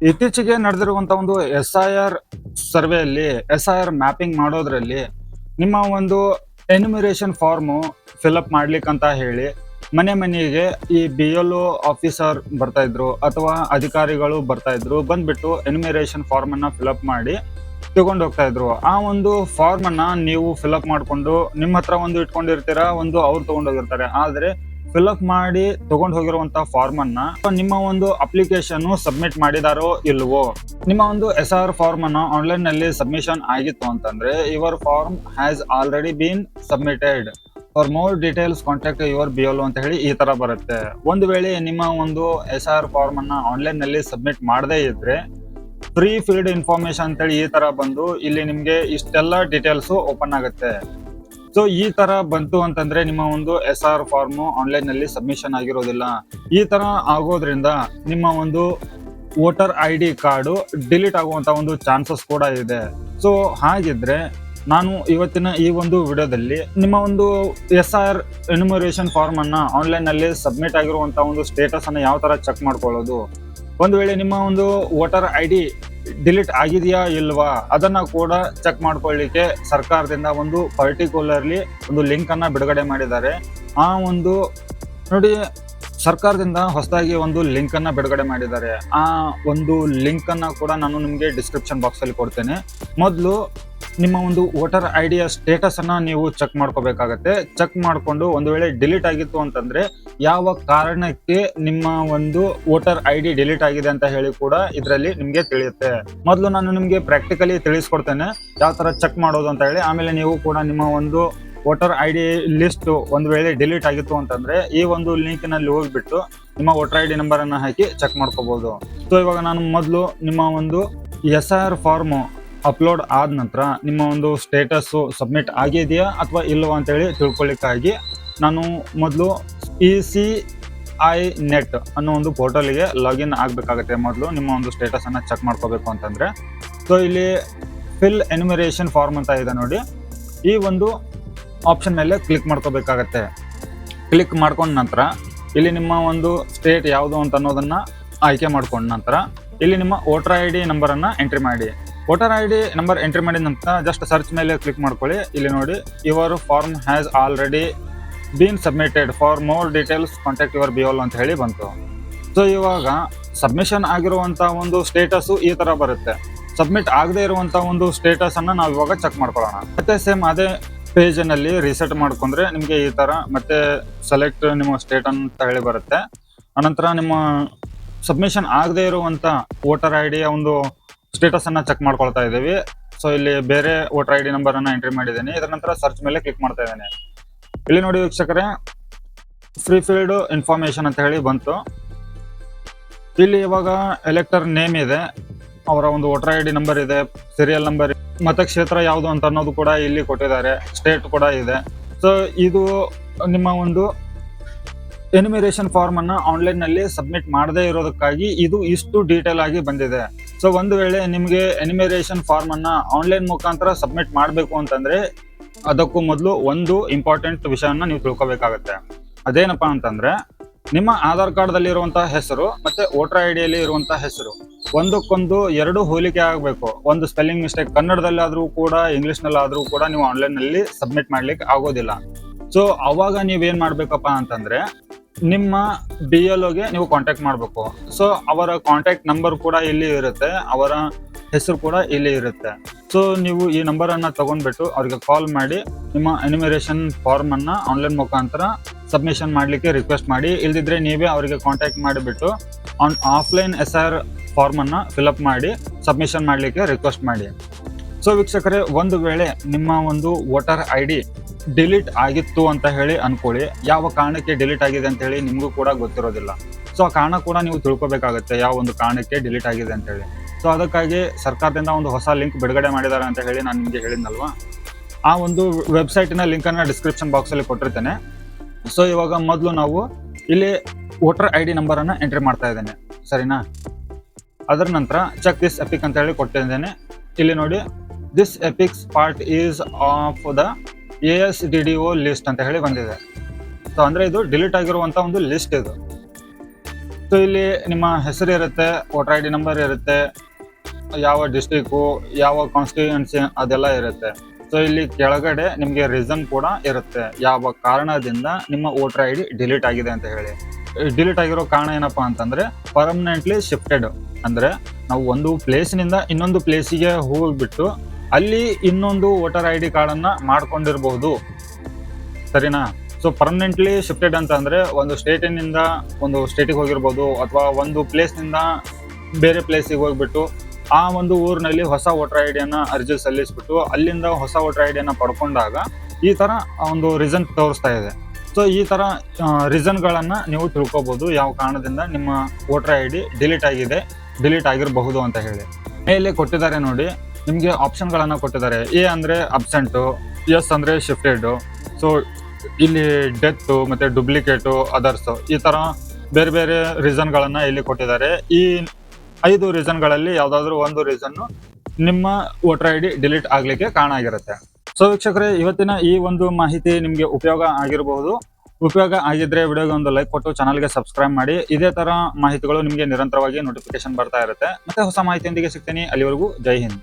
ಇತ್ತೀಚೆಗೆ ನಡೆದಿರುವಂತಹ ಒಂದು SIR ಸರ್ವೆಯಲ್ಲಿ SIR ಮ್ಯಾಪಿಂಗ್ ಮಾಡೋದ್ರಲ್ಲಿ ನಿಮ್ಮ ಒಂದು ಎನ್ಯುಮರೇಷನ್ ಫಾರ್ಮು ಫಿಲ್ಅಪ್ ಮಾಡ್ಲಿಕ್ಕೆ ಅಂತ ಹೇಳಿ ಮನೆ ಮನೆಗೆ ಈ BLO ಆಫೀಸರ್ ಬರ್ತಾ ಇದ್ರು ಅಥವಾ ಅಧಿಕಾರಿಗಳು ಬರ್ತಾ ಇದ್ರು, ಬಂದ್ಬಿಟ್ಟು ಎನ್ಯುಮರೇಷನ್ ಫಾರ್ಮ್ ಅನ್ನ ಫಿಲ್ಅಪ್ ಮಾಡಿ ತಗೊಂಡು ಹೋಗ್ತಾ ಇದ್ರು. ಆ ಒಂದು ಫಾರ್ಮ್ ಅನ್ನ ನೀವು ಫಿಲ್ಅಪ್ ಮಾಡ್ಕೊಂಡು ನಿಮ್ಮ ಹತ್ರ ಒಂದು ಇಟ್ಕೊಂಡಿರ್ತೀರಾ, ಒಂದು ಅವ್ರು ತಗೊಂಡೋಗಿರ್ತಾರೆ. ಆದ್ರೆ ಫಿಲ್ಅಪ್ ಮಾಡಿ ತಗೊಂಡು ಹೋಗಿರುವಂತ ಫಾರ್ಮ್ ಅನ್ನ ನಿಮ್ಮ ಒಂದು ಅಪ್ಲಿಕೇಶನ್ ಸಬ್ಮಿಟ್ ಮಾಡಿದಾರೋ ಇಲ್ವೋ, ನಿಮ್ಮ ಒಂದು SIR ಫಾರ್ಮ್ ಅನ್ನ ಆನ್ಲೈನ್ ನಲ್ಲಿ ಸಬ್ಮಿಷನ್ ಆಗಿತ್ತು ಅಂತಂದ್ರೆ your form has already been submitted, for more details contact your BLO ಅಂತ ಹೇಳಿ ಈ ತರ ಬರುತ್ತೆ. ಒಂದು ವೇಳೆ ನಿಮ್ಮ ಒಂದು SIR ಫಾರ್ಮ್ ಅನ್ನ ಆನ್ಲೈನ್ ನಲ್ಲಿ ಸಬ್ಮಿಟ್ ಮಾಡದೇ ಇದ್ರೆ ಫ್ರೀ ಫೀಲ್ಡ್ ಇನ್ಫಾರ್ಮೇಶನ್ ಅಂತೇಳಿ ಈ ತರ ಬಂದು ಇಲ್ಲಿ ನಿಮ್ಗೆ ಇಷ್ಟೆಲ್ಲ ಡೀಟೇಲ್ಸ್ ಓಪನ್ ಆಗುತ್ತೆ. ಸೊ ಈ ತರ ಬಂತು ಅಂತಂದ್ರೆ ನಿಮ್ಮ ಒಂದು SIR ಫಾರ್ಮ್ ಆನ್ಲೈನ್ ನಲ್ಲಿ ಸಬ್ಮಿಷನ್ ಆಗಿರೋದಿಲ್ಲ. ಈ ತರ ಆಗೋದ್ರಿಂದ ನಿಮ್ಮ ಒಂದು ವೋಟರ್ ID ಕಾರ್ಡು ಡಿಲೀಟ್ ಆಗುವಂತ ಒಂದು ಚಾನ್ಸಸ್ ಕೂಡ ಇದೆ. ಸೊ ಹಾಗಿದ್ರೆ ನಾನು ಇವತ್ತಿನ ಈ ಒಂದು ವಿಡಿಯೋದಲ್ಲಿ ನಿಮ್ಮ ಒಂದು SIR ಎನ್ಯುಮರೇಷನ್ ಫಾರ್ಮ್ ಅನ್ನ ಆನ್ಲೈನ್ ನಲ್ಲಿ ಸಬ್ಮಿಟ್ ಆಗಿರುವಂತ ಒಂದು ಸ್ಟೇಟಸ್ ಅನ್ನ ಯಾವ ತರ ಚೆಕ್ ಮಾಡ್ಕೊಳ್ಳೋದು, ಒಂದು ವೇಳೆ ನಿಮ್ಮ ಒಂದು ವೋಟರ್ ID ಡಿಲೀಟ್ ಆಗಿದೆಯಾ ಇಲ್ವಾ ಅದನ್ನ ಕೂಡ ಚೆಕ್ ಮಾಡ್ಕೊಳ್ಳಿಕ್ಕೆ ಸರ್ಕಾರದಿಂದ ಒಂದು ಪರ್ಟಿಕ್ಯುಲರ್ಲಿ ಒಂದು ಲಿಂಕ್ ಅನ್ನ ಬಿಡುಗಡೆ ಮಾಡಿದ್ದಾರೆ. ಆ ಒಂದು ನೋಡಿ, ಸರ್ಕಾರದಿಂದ ಹೊಸದಾಗಿ ಒಂದು ಲಿಂಕ್ ಅನ್ನ ಬಿಡುಗಡೆ ಮಾಡಿದ್ದಾರೆ. ಆ ಒಂದು ಲಿಂಕ್ ಅನ್ನ ಕೂಡ ನಾನು ನಿಮಗೆ ಡಿಸ್ಕ್ರಿಪ್ಷನ್ ಬಾಕ್ಸ್ ಅಲ್ಲಿ ಕೊಡ್ತೇನೆ. ಮೊದಲು ನಿಮ್ಮ ಒಂದು ವೋಟರ್ ಐಡಿಯ ಸ್ಟೇಟಸ್ ಅನ್ನ ನೀವು ಚೆಕ್ ಮಾಡ್ಕೋಬೇಕಾಗತ್ತೆ. ಚೆಕ್ ಮಾಡ್ಕೊಂಡು ಒಂದು ವೇಳೆ ಡಿಲೀಟ್ ಆಗಿತ್ತು ಅಂತಂದ್ರೆ ಯಾವ ಕಾರಣಕ್ಕೆ ನಿಮ್ಮ ಒಂದು ವೋಟರ್ ID ಡಿಲೀಟ್ ಆಗಿದೆ ಅಂತ ಹೇಳಿ ಕೂಡ ಇದರಲ್ಲಿ ನಿಮ್ಗೆ ತಿಳಿಯುತ್ತೆ. ಮೊದಲು ನಾನು ನಿಮ್ಗೆ ಪ್ರಾಕ್ಟಿಕಲಿ ತಿಳಿಸ್ಕೊಡ್ತೇನೆ ಯಾವ ತರ ಚೆಕ್ ಮಾಡೋದು ಅಂತ ಹೇಳಿ. ಆಮೇಲೆ ನೀವು ಕೂಡ ನಿಮ್ಮ ಒಂದು ವೋಟರ್ ID ಲಿಸ್ಟ್ ಒಂದು ವೇಳೆ ಡಿಲೀಟ್ ಆಗಿತ್ತು ಅಂತಂದ್ರೆ ಈ ಒಂದು ಲಿಂಕ್ ನಲ್ಲಿ ಹೋಗ್ಬಿಟ್ಟು ನಿಮ್ಮ ವೋಟರ್ ID ನಂಬರ್ ಅನ್ನ ಹಾಕಿ ಚೆಕ್ ಮಾಡ್ಕೋಬಹುದು. ಸೊ ಇವಾಗ ನಾನು ಮೊದಲು ನಿಮ್ಮ ಒಂದು SIR ಫಾರ್ಮ್ ಅಪ್ಲೋಡ್ ಆದ ನಂತರ ನಿಮ್ಮ ಒಂದು ಸ್ಟೇಟಸ್ ಸಬ್ಮಿಟ್ ಆಗಿದೆಯಾ ಅಥವಾ ಇಲ್ವಾ ಅಂತ ಹೇಳಿ ತಿಳ್ಕೊಳ್ಳಿಕ್ಕಾಗಿ ನಾನು ಮೊದಲು ECInet ಅನ್ನೋ ಒಂದು ಪೋರ್ಟಲ್ಗೆ ಲಾಗಿನ್ ಆಗಬೇಕಾಗುತ್ತೆ. ಮೊದಲು ನಿಮ್ಮ ಒಂದು ಸ್ಟೇಟಸ್ ಅನ್ನ ಚೆಕ್ ಮಾಡ್ಕೋಬೇಕು ಅಂತಂದ್ರೆ ಸೊ ಇಲ್ಲಿ ಫಿಲ್ ಎನ್ಯುಮರೇಷನ್ ಫಾರ್ಮ್ ಅಂತ ಇದೆ ನೋಡಿ, ಈ ಒಂದು ಆಪ್ಷನ್ ಮೇಲೆ ಕ್ಲಿಕ್ ಮಾಡ್ಕೋಬೇಕಾಗತ್ತೆ. ಕ್ಲಿಕ್ ಮಾಡ್ಕೊಂಡ ನಂತರ ಇಲ್ಲಿ ನಿಮ್ಮ ಒಂದು ಸ್ಟೇಟ್ ಯಾವುದು ಅಂತ ಅನ್ನೋದನ್ನ ಆಯ್ಕೆ ಮಾಡ್ಕೊಂಡ ನಂತರ ಇಲ್ಲಿ ನಿಮ್ಮ ವೋಟರ್ ID ನಂಬರ್ ಅನ್ನ ಎಂಟ್ರಿ ಮಾಡಿ. ವೋಟರ್ ID ನಂಬರ್ ಎಂಟ್ರಿ ಮಾಡಿದ ನಂತರ ಜಸ್ಟ್ ಸರ್ಚ್ ಮೇಲೆ ಕ್ಲಿಕ್ ಮಾಡ್ಕೊಳ್ಳಿ. ಇಲ್ಲಿ ನೋಡಿ your form has already been submitted, for more details contact your BLO ಅಂತ ಹೇಳಿ ಬಂತು. ಸೊ ಇವಾಗ ಸಬ್ಮಿಷನ್ ಆಗಿರುವಂತ ಒಂದು ಸ್ಟೇಟಸ್ ಈ ತರ ಬರುತ್ತೆ. ಸಬ್ಮಿಟ್ ಆಗದೆ ಇರುವಂತ ಒಂದು ಸ್ಟೇಟಸ್ ಅನ್ನ ನಾವು ಇವಾಗ ಚೆಕ್ ಮಾಡ್ಕೊಳ್ಳೋಣ. ಮತ್ತೆ ಸೇಮ್ ಅದೇ ಪೇಜ್ ನಲ್ಲಿ ರಿಸೆಟ್ ಮಾಡ್ಕೊಂಡ್ರೆ ನಿಮ್ಗೆ ಈ ತರ ಮತ್ತೆ ಸೆಲೆಕ್ಟ್ ನಿಮ್ಮ ಸ್ಟೇಟ್ ಅಂತ ಹೇಳಿ ಬರುತ್ತೆ. ಅನಂತರ ನಿಮ್ಮ ಸಬ್ಮಿಷನ್ ಆಗದೆ ಇರುವಂತ ವೋಟರ್ ID ಒಂದು ಸ್ಟೇಟಸ್ ಅನ್ನ ಚೆಕ್ ಮಾಡ್ಕೊಳ್ತಾ ಇದ್ದೀವಿ. ಸೊ ಇಲ್ಲಿ ಬೇರೆ ವೋಟರ್ ID ನಂಬರ್ ಅನ್ನ ಎಂಟ್ರಿ ಮಾಡಿದ್ದೇನೆ. ಇದರ ನಂತರ ಸರ್ಚ್ ಮೇಲೆ ಕ್ಲಿಕ್ ಮಾಡ್ತಾ ಇದ್ದೇನೆ. ಇಲ್ಲಿ ನೋಡಿ ವೀಕ್ಷಕರೇ, ಫ್ರೀ ಫೀಲ್ಡ್ ಇನ್ಫಾರ್ಮೇಶನ್ ಅಂತ ಹೇಳಿ ಬಂತು. ಇಲ್ಲಿ ಇವಾಗ ಎಲೆಕ್ಟರ್ ನೇಮ್ ಇದೆ, ಅವರ ಒಂದು ವೋಟರ್ ID ನಂಬರ್ ಇದೆ, ಸೀರಿಯಲ್ ನಂಬರ್, ಮತಕ್ಷೇತ್ರ ಯಾವುದು ಅಂತ ಅನ್ನೋದು ಕೂಡ ಇಲ್ಲಿ ಕೊಟ್ಟಿದ್ದಾರೆ, ಸ್ಟೇಟ್ ಕೂಡ ಇದೆ. ಸೊ ಇದು ನಿಮ್ಮ ಒಂದು ಎನ್ಯುಮರೇಷನ್ ಫಾರ್ಮ್ ಅನ್ನ ಆನ್ಲೈನ್ ನಲ್ಲಿ ಸಬ್ಮಿಟ್ ಮಾಡದೇ ಇರೋದಕ್ಕಾಗಿ ಇದು ಇಷ್ಟು ಡೀಟೇಲ್ ಆಗಿ ಬಂದಿದೆ. ಸೊ ಒಂದು ವೇಳೆ ನಿಮಗೆ ಎನ್ಯುಮರೇಷನ್ ಫಾರ್ಮ್ ಅನ್ನ ಆನ್ಲೈನ್ ಮುಖಾಂತರ ಸಬ್ಮಿಟ್ ಮಾಡಬೇಕು ಅಂತಂದ್ರೆ ಅದಕ್ಕೂ ಮೊದಲು ಒಂದು ಇಂಪಾರ್ಟೆಂಟ್ ವಿಷಯನ ನೀವು ತಿಳ್ಕೊಬೇಕಾಗತ್ತೆ. ಅದೇನಪ್ಪಾ ಅಂತಂದ್ರೆ ನಿಮ್ಮ ಆಧಾರ್ ಕಾರ್ಡ್ ದಲ್ಲಿ ಇರುವಂತಹ ಹೆಸರು ಮತ್ತೆ ವೋಟರ್ ID ಯಲ್ಲಿ ಇರುವಂತಹ ಹೆಸರು ಒಂದಕ್ಕೊಂದು ಎರಡು ಹೋಲಿಕೆ ಆಗಬೇಕು. ಒಂದು ಸ್ಪೆಲ್ಲಿಂಗ್ ಮಿಸ್ಟೇಕ್ ಕನ್ನಡದಲ್ಲಿ ಆದ್ರೂ ಕೂಡ ಇಂಗ್ಲಿಷ್ ನಲ್ಲಿ ಆದ್ರೂ ಕೂಡ ನೀವು ಆನ್ಲೈನ್ ನಲ್ಲಿ ಸಬ್ಮಿಟ್ ಮಾಡ್ಲಿಕ್ಕೆ ಆಗೋದಿಲ್ಲ. ಸೊ ಅವಾಗ ನೀವೇನ್ ಮಾಡ್ಬೇಕಪ್ಪ ಅಂತಂದ್ರೆ ನಿಮ್ಮ BLOಗೆ ನೀವು ಕಾಂಟ್ಯಾಕ್ಟ್ ಮಾಡಬೇಕು. ಸೊ ಅವರ ಕಾಂಟ್ಯಾಕ್ಟ್ ನಂಬರ್ ಕೂಡ ಇಲ್ಲಿ ಇರುತ್ತೆ, ಅವರ ಹೆಸರು ಕೂಡ ಇಲ್ಲಿ ಇರುತ್ತೆ. ಸೊ ನೀವು ಈ ನಂಬರ್ ಅನ್ನ ತಗೊಂಡ್ಬಿಟ್ಟು ಅವ್ರಿಗೆ ಕಾಲ್ ಮಾಡಿ ನಿಮ್ಮ ಎನ್ಯುಮರೇಷನ್ ಫಾರ್ಮ್ ಅನ್ನ ಆನ್ಲೈನ್ ಮುಖಾಂತರ ಸಬ್ಮಿಷನ್ ಮಾಡ್ಲಿಕ್ಕೆ ರಿಕ್ವೆಸ್ಟ್ ಮಾಡಿ. ಇಲ್ದಿದ್ರೆ ನೀವೇ ಅವರಿಗೆ ಕಾಂಟ್ಯಾಕ್ಟ್ ಮಾಡಿಬಿಟ್ಟು ಆಫ್ಲೈನ್ SIR ಫಾರ್ಮ್ ಅನ್ನ ಫಿಲ್ಅಪ್ ಮಾಡಿ ಸಬ್ಮಿಷನ್ ಮಾಡ್ಲಿಕ್ಕೆ ರಿಕ್ವೆಸ್ಟ್ ಮಾಡಿ. ಸೊ ವೀಕ್ಷಕರೇ, ಒಂದು ವೇಳೆ ನಿಮ್ಮ ಒಂದು ವೋಟರ್ ID ಡಿಲೀಟ್ ಆಗಿತ್ತು ಅಂತ ಹೇಳಿ ಅನ್ಕೊಳ್ಳಿ, ಯಾವ ಕಾರಣಕ್ಕೆ ಡಿಲೀಟ್ ಆಗಿದೆ ಅಂತ ಹೇಳಿ ನಿಮಗೂ ಕೂಡ ಗೊತ್ತಿರೋದಿಲ್ಲ. ಸೊ ಆ ಕಾರಣ ಕೂಡ ನೀವು ತಿಳ್ಕೊಬೇಕಾಗುತ್ತೆ, ಯಾವ ಒಂದು ಕಾರಣಕ್ಕೆ ಡಿಲೀಟ್ ಆಗಿದೆ ಅಂತ ಹೇಳಿ. ಸೊ ಅದಕ್ಕಾಗಿ ಸರ್ಕಾರದಿಂದ ಒಂದು ಹೊಸ ಲಿಂಕ್ ಬಿಡುಗಡೆ ಮಾಡಿದ್ದಾರೆ ಅಂತ ಹೇಳಿ ನಾನು ನಿಮಗೆ ಹೇಳಿದ್ನಲ್ವಾ, ಆ ಒಂದು ವೆಬ್ಸೈಟಿನ ಲಿಂಕ್ ಅನ್ನ ಡಿಸ್ಕ್ರಿಪ್ಷನ್ ಬಾಕ್ಸ್ ಅಲ್ಲಿ ಕೊಟ್ಟಿರ್ತೇನೆ. ಸೊ ಇವಾಗ ಮೊದಲು ನಾವು ಇಲ್ಲಿ ವೋಟರ್ ID ನಂಬರ್ ಅನ್ನ ಎಂಟ್ರಿ ಮಾಡ್ತಾ ಇದ್ದೇನೆ, ಸರಿನಾ? ಅದರ ನಂತರ ಚೆಕ್ ದಿಸ್ ಎಪಿಕ್ ಅಂತ ಹೇಳಿ ಕೊಟ್ಟಿದ್ದೇನೆ. ಇಲ್ಲಿ ನೋಡಿ, this epics part is of the ASDDO list ಅಂತ ಹೇಳಿ ಬಂದಿದೆ. ಸೊ ಅಂದ್ರೆ ಇದು ಡಿಲೀಟ್ ಆಗಿರುವಂತ ಒಂದು ಲಿಸ್ಟ್ ಇದು. ಸೊ ಇಲ್ಲಿ ನಿಮ್ಮ ಹೆಸರು ಇರುತ್ತೆ, ವೋಟರ್ ಐ ಡಿ ನಂಬರ್ ಇರುತ್ತೆ, ಯಾವ ಡಿಸ್ಟಿಕ್ಕು, ಯಾವ ಕಾನ್ಸ್ಟಿಟ್ಯೂನ್ಸಿ ಅದೆಲ್ಲ ಇರುತ್ತೆ. ಸೊ ಇಲ್ಲಿ ಕೆಳಗಡೆ ನಿಮಗೆ ರೀಸನ್ ಕೂಡ ಇರುತ್ತೆ, ಯಾವ ಕಾರಣದಿಂದ ನಿಮ್ಮ ವೋಟರ್ ಐ ಡಿ ಡಿಲೀಟ್ ಆಗಿದೆ ಅಂತ ಹೇಳಿ. ಡಿಲೀಟ್ ಆಗಿರೋ ಕಾರಣ ಏನಪ್ಪಾ ಅಂತಂದ್ರೆ ಪರ್ಮನೆಂಟ್ಲಿ ಶಿಫ್ಟೆಡ್, ಅಂದ್ರೆ ನಾವು ಒಂದು ಪ್ಲೇಸ್ನಿಂದ ಇನ್ನೊಂದು ಪ್ಲೇಸಿಗೆ ಹೋಗ್ಬಿಟ್ಟು ಅಲ್ಲಿ ಇನ್ನೊಂದು ವೋಟರ್ ಐ ಡಿ ಕಾರ್ಡನ್ನ ಮಾಡ್ಕೊಂಡಿರಬಹುದು, ಸರಿನಾ. ಸೊ ಪರ್ಮನೆಂಟ್ಲಿ ಶಿಫ್ಟೆಡ್ ಅಂತ ಅಂದ್ರೆ ಒಂದು ಸ್ಟೇಟಿನಿಂದ ಒಂದು ಸ್ಟೇಟಿಗೆ ಹೋಗಿರ್ಬೋದು, ಅಥವಾ ಒಂದು ಪ್ಲೇಸ್ನಿಂದ ಬೇರೆ ಪ್ಲೇಸಿಗೆ ಹೋಗ್ಬಿಟ್ಟು ಆ ಒಂದು ಊರಿನಲ್ಲಿ ಹೊಸ ವೋಟರ್ ಐ ಡಿಯನ್ನ ಅರ್ಜಿ ಸಲ್ಲಿಸ್ಬಿಟ್ಟು ಅಲ್ಲಿಂದ ಹೊಸ ವೋಟರ್ ಐ ಡಿಯನ್ನ ಪಡ್ಕೊಂಡಾಗ ಈ ತರ ಒಂದು ರೀಸನ್ ತೋರಿಸ್ತಾ ಇದೆ. ಸೊ ಈ ತರ ರೀಸನ್ಗಳನ್ನ ನೀವು ತಿಳ್ಕೊಬಹುದು, ಯಾವ ಕಾರಣದಿಂದ ನಿಮ್ಮ ವೋಟರ್ ಐ ಡಿ ಡಿಲೀಟ್ ಆಗಿರಬಹುದು ಅಂತ ಹೇಳಿ. ಇಲ್ಲಿ ಕೊಟ್ಟಿದ್ದಾರೆ ನೋಡಿ, ನಿಮಗೆ ಆಪ್ಷನ್ಗಳನ್ನ ಕೊಟ್ಟಿದ್ದಾರೆ. ಎ ಅಂದ್ರೆ ಅಬ್ಸೆಂಟು, ಎಸ್ ಅಂದ್ರೆ ಶಿಫ್ಟೆಡ್, ಸೊ ಇಲ್ಲಿ ಡೆತ್ ಮತ್ತೆ ಡುಪ್ಲಿಕೇಟು, ಅದರ್ಸ್, ಈ ತರ ಬೇರೆ ಬೇರೆ ರೀಸನ್ಗಳನ್ನ ಇಲ್ಲಿ ಕೊಟ್ಟಿದ್ದಾರೆ. ಈ 5 ರೀಸನ್ಗಳಲ್ಲಿ ಯಾವ್ದಾದ್ರು ಒಂದು ರೀಸನ್ ನಿಮ್ಮ ವೋಟರ್ ಐ ಡಿ ಡಿಲೀಟ್ ಆಗ್ಲಿಕ್ಕೆ ಕಾರಣ ಆಗಿರುತ್ತೆ. ಸೊ ವೀಕ್ಷಕರೇ, ಇವತ್ತಿನ ಈ ಒಂದು ಮಾಹಿತಿ ನಿಮ್ಗೆ ಉಪಯೋಗ ಆಗಿರಬಹುದು. ಉಪಯೋಗ ಆಗಿದ್ರೆ ವಿಡಿಯೋಗೆ ಒಂದು ಲೈಕ್ ಕೊಟ್ಟು ಚಾನಲ್ಗೆ ಸಬ್ಸ್ಕ್ರೈಬ್ ಮಾಡಿ. ಇದೇ ತರ ಮಾಹಿತಿಗಳು ನಿಮಗೆ ನಿರಂತರವಾಗಿ ನೋಟಿಫಿಕೇಶನ್ ಬರ್ತಾ ಇರುತ್ತೆ. ಮತ್ತೆ ಹೊಸ ಮಾಹಿತಿಯೊಂದಿಗೆ ಸಿಗ್ತೀನಿ. ಅಲ್ಲಿವರೆಗೂ ಜೈ ಹಿಂದ್.